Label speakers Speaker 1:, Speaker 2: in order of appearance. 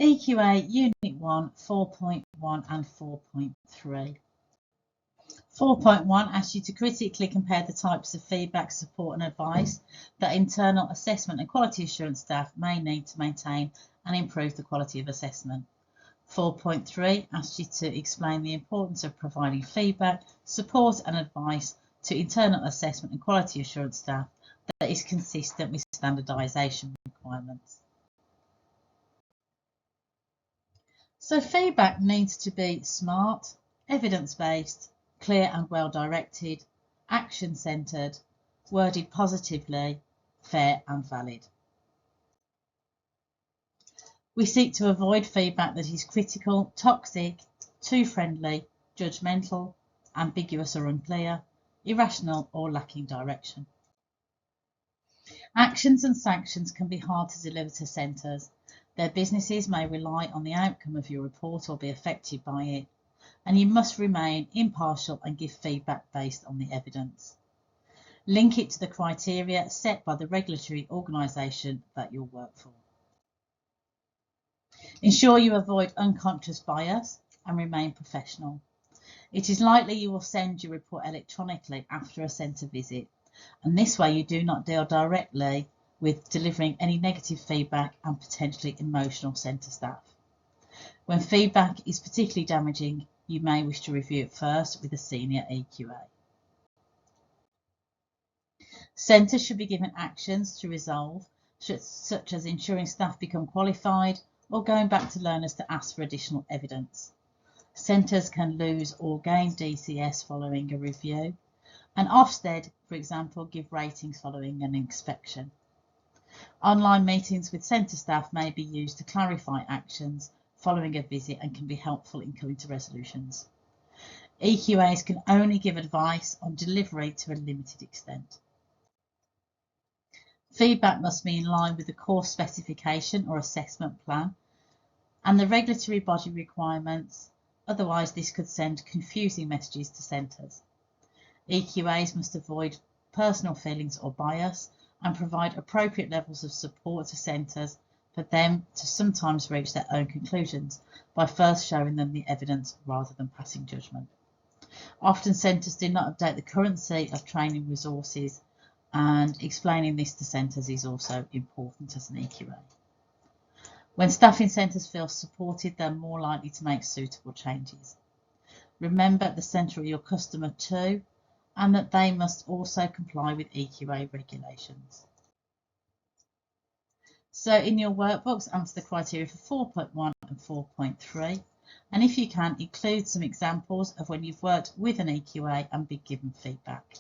Speaker 1: EQA Unit 1, 4.1 and 4.3. 4.1 asks you to critically compare the types of feedback, support and advice that internal assessment and quality assurance staff may need to maintain and improve the quality of assessment. 4.3 asks you to explain the importance of providing feedback, support and advice to internal assessment and quality assurance staff that is consistent with standardisation requirements. So feedback needs to be smart, evidence-based, clear and well-directed, action-centred, worded positively, fair and valid. We seek to avoid feedback that is critical, toxic, too friendly, judgmental, ambiguous or unclear, irrational or lacking direction. Actions and sanctions can be hard to deliver to centres. Their businesses may rely on the outcome of your report or be affected by it, and you must remain impartial and give feedback based on the evidence. Link it to the criteria set by the regulatory organisation that you'll work for. Ensure you avoid unconscious bias and remain professional. It is likely you will send your report electronically after a centre visit, and this way you do not deal directly with delivering any negative feedback and potentially emotional centre staff. When feedback is particularly damaging, you may wish to review it first with a senior EQA. Centres should be given actions to resolve, such as ensuring staff become qualified or going back to learners to ask for additional evidence. Centres can lose or gain DCS following a review, and Ofsted, for example, give ratings following an inspection. Online meetings with centre staff may be used to clarify actions following a visit and can be helpful in coming to resolutions. EQAs can only give advice on delivery to a limited extent. Feedback must be in line with the course specification or assessment plan and the regulatory body requirements, otherwise this could send confusing messages to centres. EQAs must avoid personal feelings or bias and provide appropriate levels of support to centres for them to sometimes reach their own conclusions by first showing them the evidence rather than passing judgment. Often centres do not update the currency of training resources, and explaining this to centres is also important as an EQA. When staff in centres feel supported, they're more likely to make suitable changes. Remember the centre are your customer too, and that they must also comply with EQA regulations. So in your workbooks, answer the criteria for 4.1 and 4.3, and if you can, include some examples of when you've worked with an EQA and been given feedback.